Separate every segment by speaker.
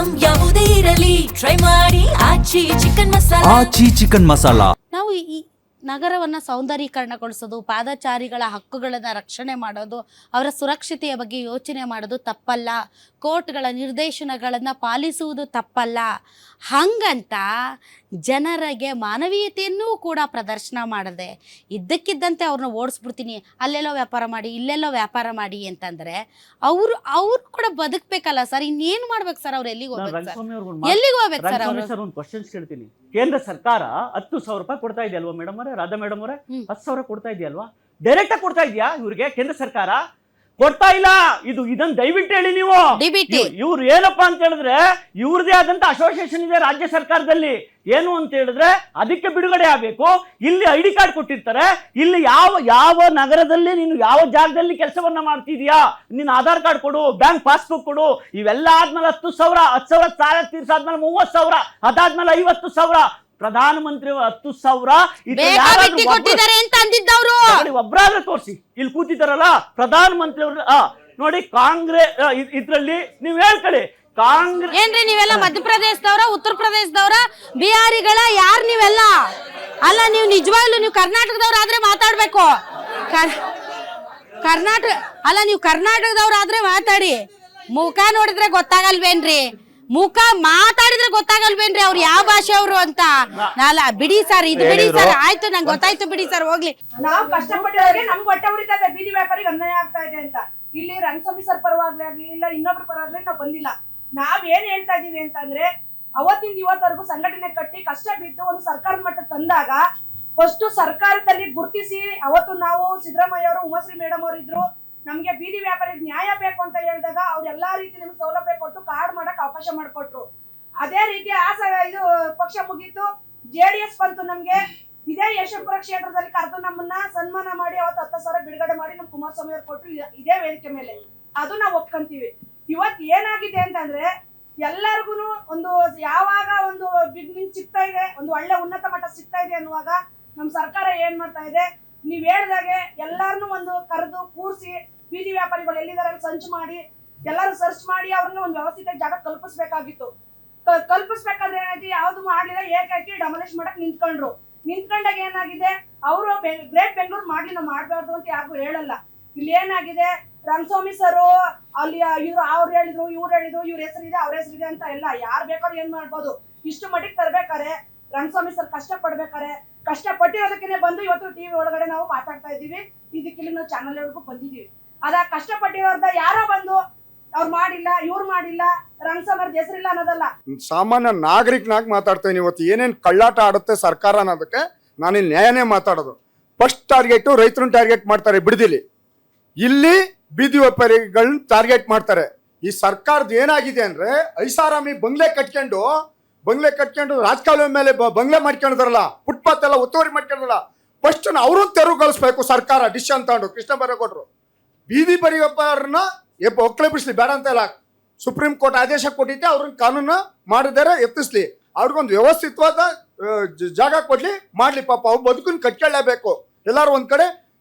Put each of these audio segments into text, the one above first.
Speaker 1: Item ಯಾವುದೇ ಇರಲಿ try ಮಾಡಿ ಆಚಿ ಚಿಕನ್ ಮಸಾಲಾ.
Speaker 2: ಆಚಿ ಚಿಕನ್ ಮಸಾಲಾ.
Speaker 3: ನಾವು ಈ ನಗರವನ್ನು ಸೌಂದರ್ಯೀಕರಣಗೊಳಿಸೋದು, ಪಾದಚಾರಿಗಳ ಹಕ್ಕುಗಳನ್ನು ರಕ್ಷಣೆ ಮಾಡೋದು, ಅವರ ಸುರಕ್ಷತೆಯ ಬಗ್ಗೆ ಯೋಚನೆ ಮಾಡೋದು ತಪ್ಪಲ್ಲ. ಕೋರ್ಟ್ಗಳ ನಿರ್ದೇಶನಗಳನ್ನು ಪಾಲಿಸುವುದು ತಪ್ಪಲ್ಲ. ಹಾಗಂತ ಜನರಿಗೆ ಮಾನವೀಯತೆಯನ್ನೂ ಕೂಡ ಪ್ರದರ್ಶನ ಮಾಡದೆ ಇದ್ದಕ್ಕಿದ್ದಂತೆ ಅವ್ರನ್ನ ಓಡಿಸ್ಬಿಡ್ತೀನಿ, ಅಲ್ಲೆಲ್ಲೋ ವ್ಯಾಪಾರ ಮಾಡಿ ಇಲ್ಲೆಲ್ಲೋ ವ್ಯಾಪಾರ ಮಾಡಿ ಅಂತಂದರೆ ಅವರು ಕೂಡ ಬದುಕಬೇಕಲ್ಲ ಸರ್. ಇನ್ನೇನು ಮಾಡ್ಬೇಕು ಸರ್? ಅವ್ರು ಎಲ್ಲಿಗೆ ಹೋಗ್ಬೇಕು ಸರ್? ಎಲ್ಲಿಗೆ ಹೋಗ್ಬೇಕು ಸರ್ ಅವರು?
Speaker 4: ಒಂದು ಕ್ವಶನ್ಸ್ ಕೇಳ್ತೀನಿ. ಕೇಂದ್ರ ಸರ್ಕಾರ 10,000 ರೂಪಾಯಿ ಕೊಡ್ತಾ ಇದೆಯಲ್ವಾ ಮೇಡಮ್ ಅವರೇ, ರಾಧಾ ಮೇಡಮ್ ಅವರೇ? 10,000 ಕೊಡ್ತಾ ಇದೆಯಲ್ವಾ? ಡೈರೆಕ್ಟ್ ಆಗಿ ಕೊಡ್ತಾ ಇದೆಯಾ ಇವ್ರಿಗೆ ಕೇಂದ್ರ ಸರ್ಕಾರ? ಕೊಡ್ತಾ ಇಲ್ಲ. ಇದನ್ನ ದಯವಿಟ್ಟು ಹೇಳಿ ನೀವು. ಇವ್ರು ಏನಪ್ಪಾ ಅಂತ ಹೇಳಿದ್ರೆ ಇವ್ರದೇ ಆದಂತ ಅಸೋಸಿಯೇಷನ್ ಇದೆ ರಾಜ್ಯ ಸರ್ಕಾರದಲ್ಲಿ. ಏನು ಅಂತ ಹೇಳಿದ್ರೆ ಅದಕ್ಕೆ ಬಿಡುಗಡೆ ಆಗ್ಬೇಕು. ಇಲ್ಲಿ ಐಡಿ ಕಾರ್ಡ್ ಕೊಟ್ಟಿರ್ತಾರೆ. ಇಲ್ಲಿ ಯಾವ ನಗರದಲ್ಲಿ ನೀನು ಯಾವ ಜಾಗದಲ್ಲಿ ಕೆಲಸವನ್ನ ಮಾಡ್ತಿದ್ಯಾ, ನೀನು ಆಧಾರ್ ಕಾರ್ಡ್ ಕೊಡು, ಬ್ಯಾಂಕ್ ಪಾಸ್ಬುಕ್ ಕೊಡು. ಇವೆಲ್ಲ ಆದ್ಮೇಲೆ 10,000 ಸಾಲ ತೀರ್ಸಾದ್ಮೇಲೆ 30,000, ಅದಾದ್ಮೇಲೆ 50,000. ಪ್ರಧಾನ ಮಂತ್ರಿ 10,000 ಒಬ್ಬರಾದ್ರೆ ತೋರಿಸಿ. ಇಲ್ಲಿ ಕೂತಿದ್ದಾರಲ್ಲ ಪ್ರಧಾನ ಮಂತ್ರಿ ಅವರು ನೋಡಿ, ಕಾಂಗ್ರೆಸ್ ಇದ್ರಲ್ಲಿ ನೀವ್ ಹೇಳ್ಕೊಳ್ಳಿ. ಕಾಂಗ್ರೆಸ್
Speaker 3: ಏನ್ರಿ ನೀವೆಲ್ಲ ಮಧ್ಯಪ್ರದೇಶದವ್ರ, ಉತ್ತರ ಪ್ರದೇಶದವ್ರ, ಬಿಹಾರಿಗಳ ಯಾರು ನೀವೆಲ್ಲ? ಅಲ್ಲ, ನೀವು ನಿಜವಾಗ್ಲೂ ನೀವು ಕರ್ನಾಟಕದವ್ರಾದ್ರೆ ಮಾತಾಡ್ಬೇಕು. ನೀವು ಕರ್ನಾಟಕದವ್ರಾದ್ರೆ ಮಾತಾಡಿ. ಮುಖ ನೋಡಿದ್ರೆ ಗೊತ್ತಾಗಲ್ವೇನ್ರಿ? ಮುಖ ಮಾತಾಡಿದ್ರೆ ಗೊತ್ತಾಗಲ್ವೇನ್ರಿ ಅವ್ರು ಯಾವ ಭಾಷೆ ಅವರು ಅಂತ? ಬಿಡಿ ಸರ್, ಇದು ಬಿಡಿ ಸರ್. ಆಯ್ತು, ನಂಗೆ ಗೊತ್ತಾಯ್ತು, ಬಿಡಿ ಸರ್, ಹೋಗ್ಲಿ.
Speaker 5: ನಾವು ಕಷ್ಟಪಟ್ಟವ್ರಿಗೆ ನಮ್ಗೆ ಹೊಟ್ಟೆ ಉಳಿತಾ ಇದೆ, ಬೀದಿ ವ್ಯಾಪಾರಿಗೆ ಅನ್ಯಾಯ ಆಗ್ತಾ ಇದೆ ಅಂತ. ಇಲ್ಲಿ ರಂಗಸ್ವಾಮಿ ಸರ್ ಪರವಾಗ್ಲಿ ಇಲ್ಲ ಇನ್ನೊಬ್ರು ಪರವಾಗ್ಲಿ ನಾವು ಬಂದಿಲ್ಲ. ನಾವ್ ಏನ್ ಹೇಳ್ತಾ ಇದೀವಿ ಅಂತಂದ್ರೆ, ಅವತ್ತಿಂದ ಇವತ್ತವರೆಗೂ ಸಂಘಟನೆ ಕಟ್ಟಿ ಕಷ್ಟ ಬಿದ್ದು ಒಂದು ಸರ್ಕಾರದ ಮಟ್ಟಕ್ಕೆ ತಂದಾಗ ಫಸ್ಟ್ ಸರ್ಕಾರದಲ್ಲಿ ಗುರುತಿಸಿ, ಅವತ್ತು ನಾವು ಸಿದ್ದರಾಮಯ್ಯ ಅವರು, ಉಮಾಶ್ರೀ ಮೇಡಮ್ ಅವರು ಇದ್ರು, ನಮ್ಗೆ ಬೀದಿ ವ್ಯಾಪಾರಿಗೆ ನ್ಯಾಯ ಬೇಕು ಅಂತ ಹೇಳಿದಾಗ ಅವ್ರು ಎಲ್ಲಾ ರೀತಿ ನಮ್ಗೆ ಸೌಲಭ್ಯ ಕೊಟ್ಟು ಕಾರ್ಡ್ ಮಾಡಕ್ ಅವಕಾಶ ಮಾಡಿಕೊಟ್ರು. ಅದೇ ರೀತಿ ಇದು ಪಕ್ಷ ಮುಗೀತು, JDS ಬಂತು. ನಮ್ಗೆ ಇದೇ ಯಶವಂತಪುರ ಕ್ಷೇತ್ರದಲ್ಲಿ ಕರೆದು ನಮ್ಮನ್ನ ಸನ್ಮಾನ ಮಾಡಿ ಅವತ್ತು 10,000 ಬಿಡುಗಡೆ ಮಾಡಿ ನಮ್ ಕುಮಾರಸ್ವಾಮಿ ಅವ್ರು ಕೊಟ್ರು ಇದೇ ವೇದಿಕೆ ಮೇಲೆ. ಅದು ನಾವು ಒಪ್ಕೊಂತೀವಿ. ಇವತ್ತು ಏನಾಗಿದೆ ಅಂತಂದ್ರೆ ಎಲ್ಲರಿಗೂ ಒಂದು ಯಾವಾಗ ಒಂದು ಬಿಗ್ನಿಂಗ್ ಸಿಗ್ತಾ ಇದೆ, ಒಂದು ಒಳ್ಳೆ ಉನ್ನತ ಮಟ್ಟ ಸಿಗ್ತಾ ಇದೆ ಅನ್ನುವಾಗ ನಮ್ ಸರ್ಕಾರ ಏನ್ ಮಾಡ್ತಾ ಇದೆ, ನೀವ್ ಹೇಳ್ದಾಗೆ ಎಲ್ಲಾರನ್ನು ಒಂದು ಕರೆದು ಕೂರಿಸಿ ಬೀದಿ ವ್ಯಾಪಾರಿಗಳು ಎಲ್ಲಿದ್ದಾರೆ ಸಂಚು ಮಾಡಿ ಎಲ್ಲರೂ ಸರ್ಚ್ ಮಾಡಿ ಅವ್ರನ್ನ ಒಂದು ವ್ಯವಸ್ಥಿತ ಜಾಗ ಕಲ್ಪಿಸ್ಬೇಕಾಗಿತ್ತು. ಕಲ್ಪಿಸ್ಬೇಕಾದ್ರೆ ಏನಾಯ್ತು, ಯಾವ್ದು ಮಾಡ್ಲಿಲ್ಲ, ಏಕಾಕಿ ಡಮಲಿಷ್ ಮಾಡಕ್ ನಿಂತ್ಕೊಂಡಾಗ ಏನಾಗಿದೆ, ಅವರು ಗ್ರೇಟ್ ಬೆಂಗಳೂರು ಮಾಡ್ಲಿ, ನಾವು ಮಾಡ್ಬಾರ್ದು ಅಂತ ಯಾರಿಗೂ ಹೇಳಲ್ಲ. ಇಲ್ಲಿ ಏನಾಗಿದೆ, ರಂಗಸ್ವಾಮಿ ಸರ್ ಅಲ್ಲಿ ಅವ್ರು ಹೇಳಿದ್ರು, ಇವ್ರ ಹೆಸರಿದೆ, ಅವ್ರ ಹೆಸರಿದೆ ಅಂತ ಎಲ್ಲ ಯಾರು ಬೇಕಾದ್ರೂ ಏನ್ ಮಾಡ್ಬೋದು. ಇಷ್ಟು ಮಟ್ಟಿಗೆ ತರ್ಬೇಕಾರೆ ರಂಗಸ್ವಾಮಿ ಸರ್ ಕಷ್ಟಪಟ್ಟಿರೋದಕ್ಕೆ ಬಂದು ಇವತ್ತು ಟಿವಿ ಒಳಗಡೆ ನಾವು ಮಾತಾಡ್ತಾ ಇದೀವಿ. ಇದಕ್ಕಿಲ್ಲಿ ನಾವು ಚಾನಲ್ ಒಳಗೂ ಬಂದಿದೀವಿ. ಅದ ಕಷ್ಟಪಟ್ಟಿರೋದ ಯಾರೋ ಬಂದು ಅವ್ರು ಮಾಡಿಲ್ಲ, ಇವ್ರು ಮಾಡಿಲ್ಲ, ರಂಗಸ್ವಾಮಿ ಹೆಸರಿಲ್ಲ ಅನ್ನೋದಲ್ಲ.
Speaker 6: ಸಾಮಾನ್ಯ ನಾಗರಿಕನಾಗಿ ಮಾತಾಡ್ತೇನೆ. ಇವತ್ತು ಏನೇನ್ ಕಳ್ಳಾಟ ಆಡುತ್ತೆ ಸರ್ಕಾರ ಅನ್ನೋದಕ್ಕೆ ನಾನಿಲ್ಲಿ ನ್ಯಾಯನೇ ಮಾತಾಡೋದು. ಫಸ್ಟ್ ಟಾರ್ಗೆಟ್ ರೈತರನ್ನ ಟಾರ್ಗೆಟ್ ಮಾಡ್ತಾರೆ ಬಿಡದಿಲಿ, ಇಲ್ಲಿ ಬೀದಿ ವ್ಯಾಪಾರಿಗಳನ್ನ ಟಾರ್ಗೆಟ್ ಮಾಡ್ತಾರೆ. ಈ ಸರ್ಕಾರದ ಏನಾಗಿದೆ ಅಂದ್ರೆ ಐಷಾರಾಮಿ ಬಂಗ್ಲೆ ಕಟ್ಕೊಂಡು ರಾಜಕಾಲುವೆ ಮೇಲೆ ಬಂಗ್ಲೆ ಮಾಡ್ಕೊಂಡಿದಾರಲ್ಲ, ಫುಟ್ಪಾತ್ ಎಲ್ಲ ಒತ್ತುವರಿ ಮಾಡ್ಕೊಂಡಿರಲ್ಲ. ಫಸ್ಟ್ ಅವ್ರನ್ನ ತೆರವುಗೊಳಿಸ್ಬೇಕು ಸರ್ಕಾರ. ಡಿಸಿಷನ್ ತಗೊಂಡು ಕೃಷ್ಣ ಬೈರೇಗೌಡರು ಬೀದಿ ಬರಿ ವ್ಯಾಪಾರನ ಒಕ್ಕಲೆ ಬಿಡಿಸ್ಲಿ, ಬೇಡ ಅಂತ ಇಲ್ಲ. ಸುಪ್ರೀಂ ಕೋರ್ಟ್ ಆದೇಶ ಕೊಟ್ಟಿದ್ದೆ, ಅವ್ರನ್ನ ಕಾನೂನು ಮಾಡಿದಾರೆ, ಎತ್ತಿಸ್ಲಿ. ಅವ್ರಿಗೊಂದು ವ್ಯವಸ್ಥಿತವಾದ ಜಾಗ ಕೊಡ್ಲಿ, ಮಾಡ್ಲಿ. ಪಾಪ ಅವ್ರು ಬದುಕನ್ನು ಕಟ್ಕೊಳ್ಳೇಬೇಕು. ಎಲ್ಲಾರು ಒಂದ್ ಕಡೆ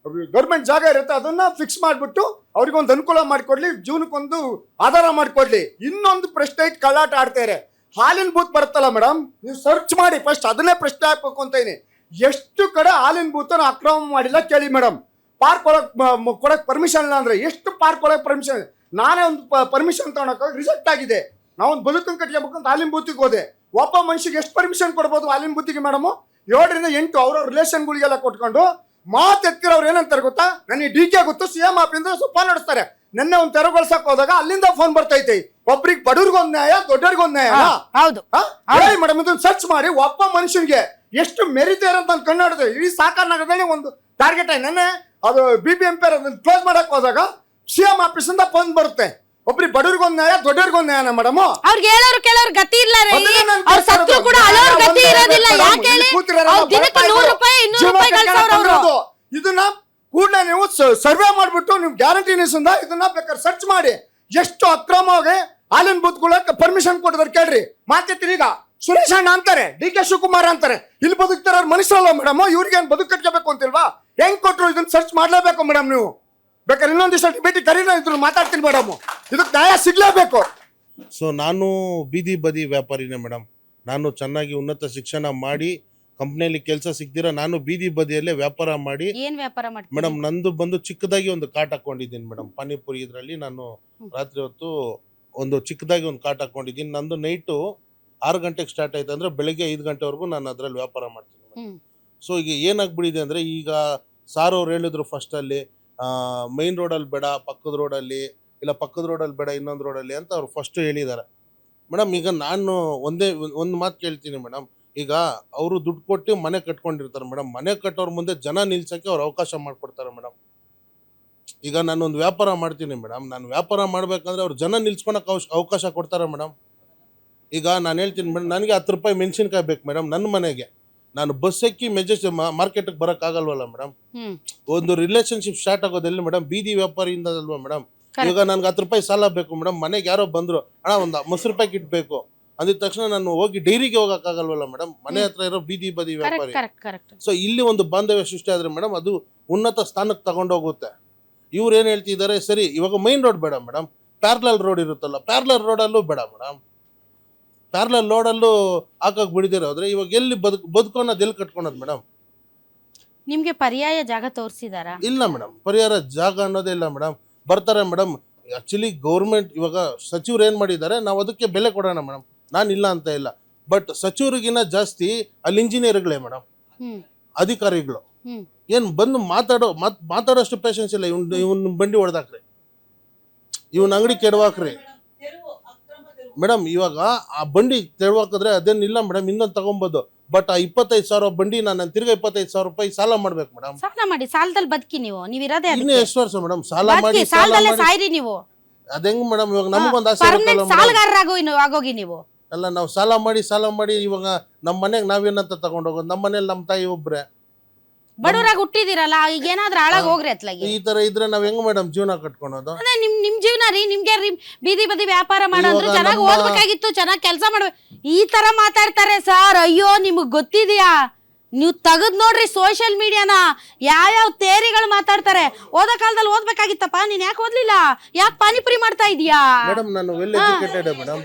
Speaker 6: ಗೌರ್ಮೆಂಟ್ ಜಾಗ ಇರುತ್ತೆ, ಅದನ್ನ ಫಿಕ್ಸ್ ಮಾಡ್ಬಿಟ್ಟು ಅವ್ರಿಗೊಂದು ಅನುಕೂಲ ಮಾಡಿಕೊಡ್ಲಿ, ಜೀವನಕ್ಕೊಂದು ಆಧಾರ ಮಾಡಿಕೊಡ್ಲಿ. ಇನ್ನೊಂದು ಪ್ರಶ್ನೆ ಇಟ್ಟು ಕಳ್ಳಾಟ ಆಡ್ತಾರೆ. ಹಾಲಿನ ಬೂತ್ ಬರುತ್ತಲ್ಲ ಮೇಡಮ್, ನೀವು ಸರ್ಚ್ ಮಾಡಿ ಫಸ್ಟ್, ಅದನ್ನೇ ಪ್ರಶ್ನೆ ಹಾಕ್ಬೇಕು ಅಂತ ಇದೀನಿ. ಎಷ್ಟು ಕಡೆ ಹಾಲಿನ ಬೂತ್ ಅಕ್ರಮ ಮಾಡಿಲ್ಲ ಕೇಳಿ ಮೇಡಮ್. ಪಾರ್ಕ್ ಕೊಡಕ್ ಪರ್ಮಿಷನ್ ಇಲ್ಲ ಅಂದ್ರೆ ಎಷ್ಟು ಪಾರ್ಕ್ ಒಳಗೆ ಪರ್ಮಿಷನ್? ನಾನೇ ಒಂದು ಪರ್ಮಿಷನ್ ತಗೊಳಕ್ ರಿಜೆಕ್ಟ್ ಆಗಿದೆ. ನಾವೊಂದು ಬದುಕನ್ನು ಕಟ್ಕೋಬೇಕು ಅಂತ ಹಾಲಿನ ಬೂತಿಗೆ ಹೋದೆ. ಒಬ್ಬ ಮನುಷ್ಯಗೆ ಎಷ್ಟು ಪರ್ಮಿಷನ್ ಕೊಡ್ಬೋದು ಹಾಲಿನ ಬೂತಿಗೆ ಮೇಡಮ್? 7ರಿಂದ 8 ಅವ್ರವ್ರ ರಿಲೇಷನ್ಗಳಿಗೆಲ್ಲ ಕೊಟ್ಕೊಂಡು ಮಾತೆತ್ತಿರೋರು ಏನಂತಾರೆ ಗೊತ್ತಾ, ನನಗೆ DK ಗೊತ್ತು, CM ಆಫಿಂದ ಸ್ವಲ್ಪ ನಡೆಸ್ತಾರೆ. ನೆನ್ನೆ ಒಂದು ತೆರವುಗೊಳಿಸಕ್ ಹೋದಾಗ ಅಲ್ಲಿಂದ ಫೋನ್ ಬರ್ತೈತೆ, ಒಬ್ರಿಗೆ ಬಡವ್ರಿಗೊಂದ್ ನ್ಯಾಯ, ದೊಡ್ಡವ್ರಿಗೊಂದ್ ನ್ಯಾಯ. ಹೇಳಿ ಮೇಡಮ್, ಇದನ್ನ ಸರ್ಚ್ ಮಾಡಿ ಒಬ್ಬ ಮನುಷ್ಯನಿಗೆ ಎಷ್ಟು ಮೆರಿತಾರೆ ಅಂತ ನಾನು ಕಣ್ಣಾಡಿದೆ. ಇಡೀ ಸಾಕಾರ ನಗರದಲ್ಲಿ ಒಂದು ಟಾರ್ಗೆಟ್ ಆಯ್ತು. ನೆನ್ನೆ ಅದು BBMP ಕ್ಲೋಸ್ ಮಾಡಕ್ ಹೋದಾಗ CM ಆಫೀಸಿಂದ ಫೋನ್ ಬರುತ್ತೆ, ಒಬ್ರಿಗೆ ಬಡವ್ರಿಗೊಂದ್ ನ್ಯಾಯ, ದೊಡ್ಡವ್ರಿಗೊಂದ್ ನ್ಯಾಯನ ಮೇಡಮ್.
Speaker 3: ಅವ್ರಿಗೆ ಹೇಳೋರು ಕೆಲವ್ರು ಗತಿ ಇಲ್ಲ ರೀ, ಅವ್ರ ಸತ್ರು ಕೂಡ ಅಳೋರ್ ಗತಿ ಇರೋದಿಲ್ಲ. ಯಾಕೆ ಹೇಳಿ, ದಿನಕ್ಕೆ 100 ರೂಪಾಯಿ 200 ರೂಪಾಯಿ ಗಳಿಸೋರು ಅವರು. ಇದನ್ನ ಕೂಡಲೇ ನೀವು ಸರ್ವೆ ಮಾಡ್ಬಿಟ್ಟು ನೀವು ಗ್ಯಾರಂಟಿ ನ್ಯೂಸಿಂದ ಇದನ್ನ ಬೇಕಾದ್ರೆ ಸರ್ಚ್ ಮಾಡಿ. ಎಷ್ಟು ಅಕ್ರಮವಾಗಿ ಹಾಲಿನ ಬೂತ್ಗಳಕ್ಕೆ ಪರ್ಮಿಷನ್ ಕೊಟ್ಟಿದ್ದಾರೆ ಕೇಳ್ರಿ. ಮಾತಿರ್ತೀರಿ. ಈಗ ಸುರೇಶ್ ಅಣ್ಣ ಅಂತಾರೆ, DK ಶಿವಕುಮಾರ್ ಅಂತಾರೆ. ಇಲ್ಲಿ ಬದುಕ್ತಾರ ಮನುಷ್ಯರಲ್ಲ ಮೇಡಮ್, ಇವ್ರಿಗೆ ಏನ್ ಬದುಕು ಕಟ್ಕೋಬೇಕು ಅಂತಿಲ್ವಾ? ಹೆಂಗ್ ಕೊಟ್ರು ಇದನ್ನ ಸರ್ಚ್ ಮಾಡ್ಲೇಬೇಕು ಮೇಡಮ್. ನೀವು ಬೇಕಾದ್ರೆ ಇನ್ನೊಂದಿಷ್ಟು ಭೇಟಿ ಕರೀನ ಇದ್ರು ಮಾತಾಡ್ತೀನಿ ಮೇಡಮ್. ಇದಕ್ಕೆ ನ್ಯಾಯ ಸಿಗ್ಲೇಬೇಕು.
Speaker 2: ಸೊ ನಾನು ಬೀದಿ ಬದಿ ವ್ಯಾಪಾರಿನೇ ಮೇಡಮ್. ನಾನು ಚೆನ್ನಾಗಿ ಉನ್ನತ ಶಿಕ್ಷಣ ಮಾಡಿ ಕಂಪ್ನಿಯಲ್ಲಿ ಕೆಲಸ ಸಿಕ್ದಿರ ನಾನು ಬೀದಿ ಬದಿಯಲ್ಲೇ ವ್ಯಾಪಾರ ಮಾಡಿ
Speaker 3: ಏನ್ ವ್ಯಾಪಾರ ಮಾಡ್ತೀರಿ?
Speaker 2: ಮೇಡಮ್ ನಂದು ಬಂದು ಚಿಕ್ಕದಾಗಿ ಒಂದು ಕಾಟ್ ಹಾಕೊಂಡಿದ್ದೀನಿ ಮೇಡಮ್. ಪಾನಿಪುರಿ ಇದರಲ್ಲಿ ನಾನು ರಾತ್ರಿ ಹೊತ್ತು ಒಂದು ಚಿಕ್ಕದಾಗಿ ಒಂದು ಕಾಟ್ ಹಾಕೊಂಡಿದ್ದೀನಿ. ನಂದು ನೈಟು 6 ಗಂಟೆಗೆ ಸ್ಟಾರ್ಟ್ ಆಯ್ತು ಅಂದರೆ ಬೆಳಗ್ಗೆ 5 ಗಂಟೆವರೆಗೂ ನಾನು ಅದರಲ್ಲಿ ವ್ಯಾಪಾರ ಮಾಡ್ತೀನಿ.
Speaker 3: ಹ್ಮ್.
Speaker 2: ಸೊ ಈಗ ಏನಾಗ್ಬಿಟ್ಟಿದೆ ಅಂದರೆ, ಈಗ ಸಾರ್ ಅವ್ರು ಹೇಳಿದ್ರು ಫಸ್ಟಲ್ಲಿ ಮೈನ್ ರೋಡಲ್ಲಿ ಬೇಡ, ಪಕ್ಕದ ರೋಡಲ್ಲಿ, ಇಲ್ಲ ಪಕ್ಕದ ರೋಡಲ್ಲಿ ಬೇಡ ಇನ್ನೊಂದು ರೋಡಲ್ಲಿ ಅಂತ ಅವ್ರು ಫಸ್ಟು ಹೇಳಿದ್ದಾರೆ ಮೇಡಮ್. ಈಗ ನಾನು ಒಂದು ಮಾತು ಕೇಳ್ತೀನಿ ಮೇಡಮ್. ಈಗ ಅವರು ದುಡ್ಡು ಕೊಟ್ಟು ಮನೆ ಕಟ್ಕೊಂಡಿರ್ತಾರೆ ಮೇಡಮ್. ಮನೆ ಕಟ್ಟೋರ ಮುಂದೆ ಜನ ನಿಲ್ಸೋಕ್ಕೆ ಅವ್ರು ಅವಕಾಶ ಮಾಡಿಕೊಡ್ತಾರೆ ಮೇಡಮ್. ಈಗ ನಾನೊಂದು ವ್ಯಾಪಾರ ಮಾಡ್ತೀನಿ ಮೇಡಮ್. ನಾನು ವ್ಯಾಪಾರ ಮಾಡಬೇಕಂದ್ರೆ ಅವ್ರು ಜನ ನಿಲ್ಸ್ಕೊಳಕ್ಕೆ ಅವಕಾಶ ಕೊಡ್ತಾರೆ ಮೇಡಮ್. ಈಗ ನಾನು ಹೇಳ್ತೀನಿ ಮೇಡಮ್, ನನಗೆ 10 ರೂಪಾಯಿ ಮೆಣಸಿನ್ಕಾಯಿ ಬೇಕು ಮೇಡಮ್ ನನ್ನ ಮನೆಗೆ. ನಾನು ಬಸ್ ಎಕ್ಕಿ ಮಾರ್ಕೆಟ್ಗೆ ಬರೋಕ್ಕಾಗಲ್ವಲ್ಲ ಮೇಡಮ್. ಒಂದು ರಿಲೇಷನ್ಶಿಪ್ ಸ್ಟಾರ್ಟ್ ಆಗೋದೆಲ್ಲಿ ಮೇಡಮ್? ಬೀದಿ ವ್ಯಾಪಾರಿಯಿಂದ ಅಲ್ವಾ ಮೇಡಮ್? ಈಗ ನನ್ಗೆ 10 ರೂಪಾಯಿ ಸಾಲ ಬೇಕು ಮೇಡಮ್. ಮನೆಗೆ ಯಾರೋ ಬಂದ್ರು, ಅಣ್ಣ ಒಂದು ಮೊಸರು ಪ್ಯಾಕೆಟ್ ಬೇಕು ಅಂದಿದ ತಕ್ಷಣ ನಾನು ಹೋಗಿ ಡೈರಿಗೆ ಹೋಗೋಕ್ಕಾಗಲ್ವಲ್ಲ ಮೇಡಮ್, ಮನೆ ಹತ್ರ ಇರೋ ಬೀದಿ ಬದಿ ವ್ಯಾಪಾರಿ. ಸೊ ಇಲ್ಲಿ ಒಂದು ಬಾಂಧವ್ಯ ಸೃಷ್ಟಿ ಆದ್ರೆ ಮೇಡಮ್ ಅದು ಉನ್ನತ ಸ್ಥಾನಕ್ಕೆ ತಗೊಂಡೋಗುತ್ತೆ. ಇವ್ರು ಏನು ಹೇಳ್ತಿದ್ದಾರೆ, ಸರಿ ಇವಾಗ ಮೈನ್ ರೋಡ್ ಬೇಡ ಮೇಡಮ್, ಪ್ಯಾರಲಲ್ ರೋಡ್ ಇರುತ್ತಲ್ಲ, ಪ್ಯಾರಲಲ್ ರೋಡಲ್ಲೂ ಬೇಡ ಮೇಡಮ್. ಪ್ಯಾರಲಲ್ ರೋಡಲ್ಲೂ ಹಾಕಕ್ ಬಿಡಿದಿರ ಹೋದ್ರೆ ಇವಾಗ ಎಲ್ಲಿ ಬದುಕೋನೋದು ಎಲ್ಲಿ ಕಟ್ಕೊಳೋದು ಮೇಡಮ್?
Speaker 3: ನಿಮ್ಗೆ ಪರ್ಯಾಯ ಜಾಗ ತೋರಿಸಿದಾರಾ?
Speaker 2: ಇಲ್ಲ ಮೇಡಮ್, ಪರಿಹಾರ ಜಾಗ ಅನ್ನೋದೇ ಇಲ್ಲ ಮೇಡಮ್. ಬರ್ತಾರೆ ಮೇಡಮ್. ಆಕ್ಚುಲಿ ಗೌರ್ಮೆಂಟ್ ಇವಾಗ ಸಚಿವರು ಏನ್ ಮಾಡಿದ್ದಾರೆ, ನಾವು ಅದಕ್ಕೆ ಬೆಲೆ ಕೊಡೋಣ ಮೇಡಮ್, ನಾನು ಇಲ್ಲ ಅಂತ ಇಲ್ಲ. ಬಟ್ ಸಚಿವರಿಗಿನ್ನ ಜಾಸ್ತಿ ಅಲ್ಲಿ ಇಂಜಿನಿಯರ್ಗಳೇ ಮೇಡಮ್, ಅಧಿಕಾರಿಗಳು. ಏನ್ ಬಂದು ಮಾತಾಡೋಷ್ಟು ಪೇಷನ್ಸ್ ಇಲ್ಲ. ಇವನ್ ಬಂಡಿ ಹೊಡೆದಾಕ್ರಿ, ಇವನ್ ಅಂಗಡಿ ಕೆಡವಾಕ್ರಿ ಮೇಡಮ್. ಇವಾಗ ಆ ಬಂಡಿ ತೆರವಾಕಿದ್ರೆ ಅದೇನಿಲ್ಲ ಮೇಡಮ್, ಇನ್ನೊಂದು ತಗೊಬೋದು. ಬಟ್ ಆ 25,000 ಬಂಡಿ ನಾನು ತಿರ್ಗಾ 25,000 ರೂಪಾಯಿ ಸಾಲ ಮಾಡ್ಬೇಕು ಮೇಡಮ್.
Speaker 3: ಸಾಲ ಮಾಡಿ, ಸಾಲದಲ್ಲಿ ಬದುಕಿ ನೀವು ಇರೋದೇ
Speaker 2: ಇನ್ನು ಎಷ್ಟು ವರ್ಷ ಮೇಡಮ್ ಸಾಲ ಮಾಡಿ
Speaker 3: ಸಾಲದಲ್ಲೇ ಸಾಯ್ರಿ ನೀವು.
Speaker 2: ಅದ ಹೆಂಗ್ ಮೇಡಮ್? ಇವಾಗ ನಮಗೊಂದು ಆಸೆ
Speaker 3: ಆಗೋಗಿ ನೀವು
Speaker 2: ಅಲ್ಲ, ನಾವು ಸಾಲ ಮಾಡಿ ಇವಾಗ ನಮ್ಮ ಮನೆಗೆ ನಾವೇನಂತ ತಗೊಂಡೋಗೋದು? ನಮ್ಮ ಮನೇಲಿ ನಮ್ಮ ತಾಯಿ ಒಬ್ರೆ
Speaker 3: ಬಡವರಾಗಿ ಹುಟ್ಟಿದಿರಲ್ಲ, ಈಗ ಏನಾದ್ರೂ ಹಾಳಾಗಿ ಹೋಗ್ರಿ ಅತ್ಲಾಗಿ.
Speaker 2: ಈ ತರ ಇದ್ರೆ ನಾವ್ ಹೆಂಗ್ ಮೇಡಮ್ ಜೀವನ ಕಟ್ಕೊಳೋದು?
Speaker 3: ಅದೇ ನಿಮ್ ಜೀವನ ರೀ. ನಿಮ್ಗೆ ಬೀದಿ ಬದಿ ವ್ಯಾಪಾರ ಮಾಡೋದು, ಚೆನ್ನಾಗಿ ಓದ್ಬೇಕಾಗಿತ್ತು, ಚೆನ್ನಾಗಿ ಕೆಲಸ ಮಾಡ್ಬೇಕು. ಈ ತರ ಮಾತಾಡ್ತಾರೆ ಸರ್. ಅಯ್ಯೋ, ನಿಮಗ್ ಗೊತ್ತಿದ್ಯಾ? ನೀವು ತೆಗೆದ್ ನೋಡ್ರಿ ಸೋಷಿಯಲ್ ಮೀಡಿಯಾನ, ಯಾವ್ಯಾವ ತೇರಿಗಳು ಮಾತಾಡ್ತಾರೆ. ಓದೋ ಕಾಲದಲ್ಲಿ ಓದ್ಬೇಕಾಗಿತ್ತಪ್ಪ, ನೀನ್ ಯಾಕೆ ಓದ್ಲಿಲ್ಲ? ಯಾಕೆ ಪಾನಿಪುರಿ ಮಾಡ್ತಾ ಇದೀಯಾ?
Speaker 2: ಮೇಡಮ್ ನಾನು ವೆಲ್ ಎಜುಕೇಟೆಡ್ ಮೇಡಮ್.